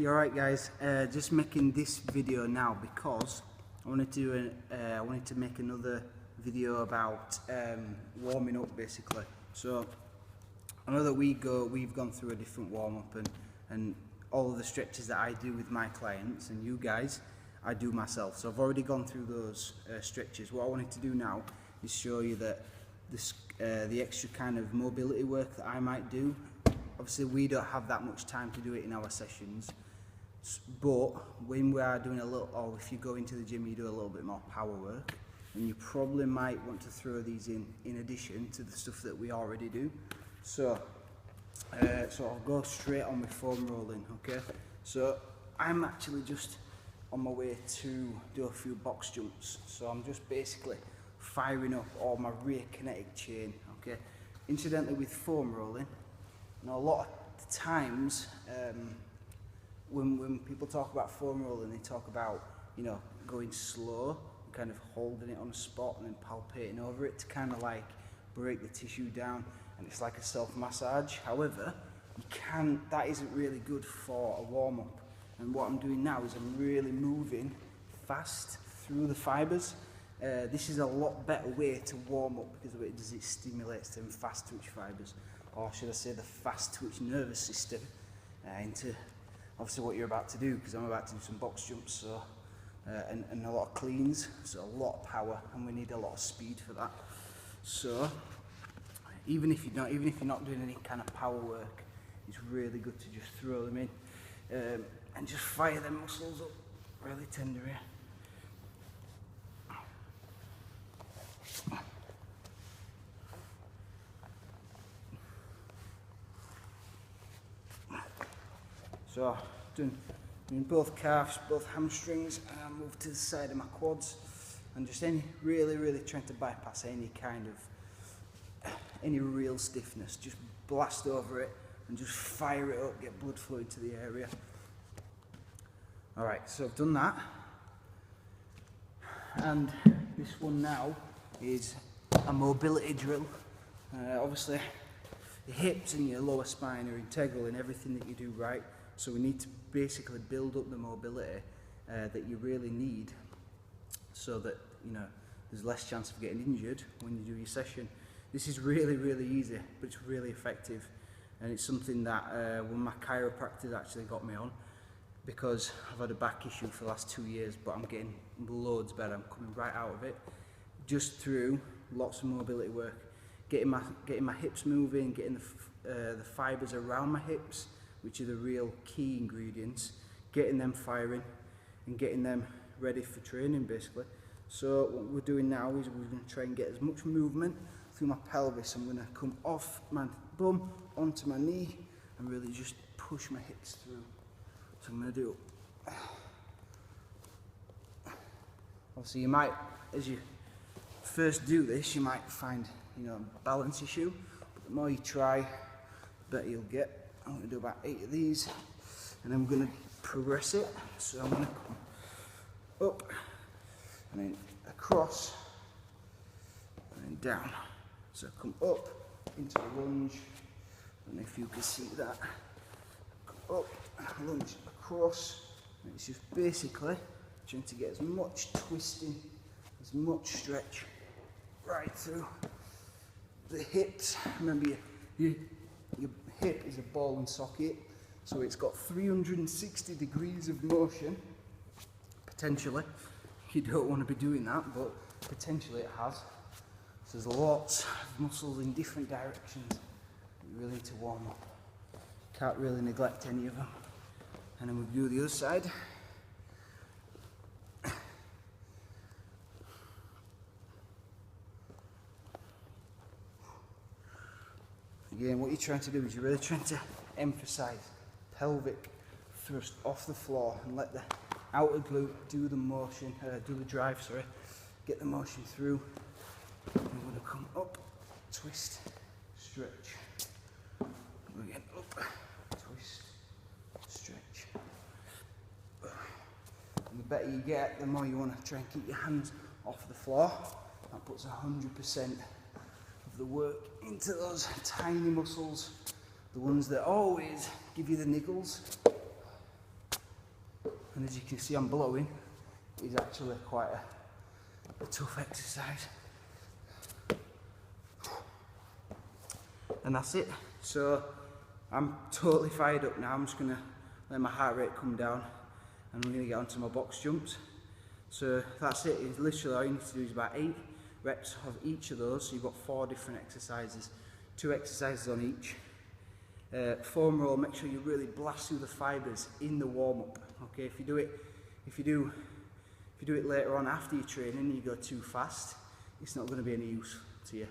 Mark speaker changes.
Speaker 1: You alright guys? Just making this video now because I wanted to make another video about warming up basically. So I know that we've gone through a different warm up and all of the stretches that I do with my clients and you guys, I do myself. So I've already gone through those stretches. What I wanted to do now is show you that this, the extra kind of mobility work that I might do. Obviously we don't have that much time to do it in our sessions, but when we are doing a little, or if you go into the gym you do a little bit more power work, and you probably might want to throw these in addition to the stuff that we already do. So I'll go straight on with foam rolling, okay? So I'm actually just on my way to do a few box jumps. So I'm just basically firing up all my rear kinetic chain, okay? Incidentally, with foam rolling, you know, a lot of the times when people talk about foam rolling, they talk about, you know, going slow, kind of holding it on a spot and then palpating over it to kind of like break the tissue down, and it's like a self-massage. However, that isn't really good for a warm-up, and what I'm doing now is I'm really moving fast through the fibres. This is a lot better way to warm up because of what it does, it stimulates them fast twitch fibres, or should I say the fast twitch nervous system, into obviously what you're about to do, because I'm about to do some box jumps, so and a lot of cleans, so a lot of power, and we need a lot of speed for that. So even if you're not doing any kind of power work, it's really good to just throw them in and just fire them muscles up really tender here. So doing both calves, both hamstrings, and I move to the side of my quads, and just really trying to bypass any kind of any real stiffness. Just blast over it and just fire it up, get blood flow into the area. Alright, so I've done that, and this one now is a mobility drill. Obviously the hips and your lower spine are integral in everything that you do, right? So we need to basically build up the mobility that you really need, so that, you know, there's less chance of getting injured when you do your session. This is really easy, but it's really effective, and it's something that my chiropractor actually got me on, because I've had a back issue for the last 2 years, but I'm getting loads better. I'm coming right out of it just through lots of mobility work, getting my hips moving, getting the fibres around my hips, which are the real key ingredients, getting them firing and getting them ready for training basically. So what we're doing now is we're going to try and get as much movement through my pelvis. I'm going to come off my bum onto my knee and really just push my hips through. So I'm going to do, obviously you might, as you first do this, you might find, you know, a balance issue, but the more you try, the better you'll get. I'm going to do about 8 of these, and I'm going to progress it. So I'm going to come up, and then across, and then down. So come up into a lunge, and if you can see that, come up, lunge across, and it's just basically trying to get as much twisting, as much stretch right through the hips. Remember, your hip is a ball and socket, so it's got 360 degrees of motion, potentially. You don't want to be doing that, but potentially it has. So there's lots of muscles in different directions that you really need to warm up. Can't really neglect any of them. And then we'll do the other side. Again, what you're trying to do is you're really trying to emphasize pelvic thrust off the floor and let the outer glute do the motion, do the drive, sorry, get the motion through. And we're going to come up, twist, stretch. Again, up, twist, stretch. And the better you get, the more you want to try and keep your hands off the floor. That puts 100% of the work into those tiny muscles, the ones that always give you the niggles. and as you can see I'm blowing, is actually quite a tough exercise. And that's it. So I'm totally fired up now. I'm just gonna let my heart rate come down and I'm gonna get onto my box jumps. So that's it. It's literally all you need to do is about 8 reps of each of those. So you've got 4 different exercises, 2 exercises on each. Foam roll, make sure you really blast through the fibres in the warm-up. Okay, if you do it later on after your training and you go too fast, it's not going to be any use to you.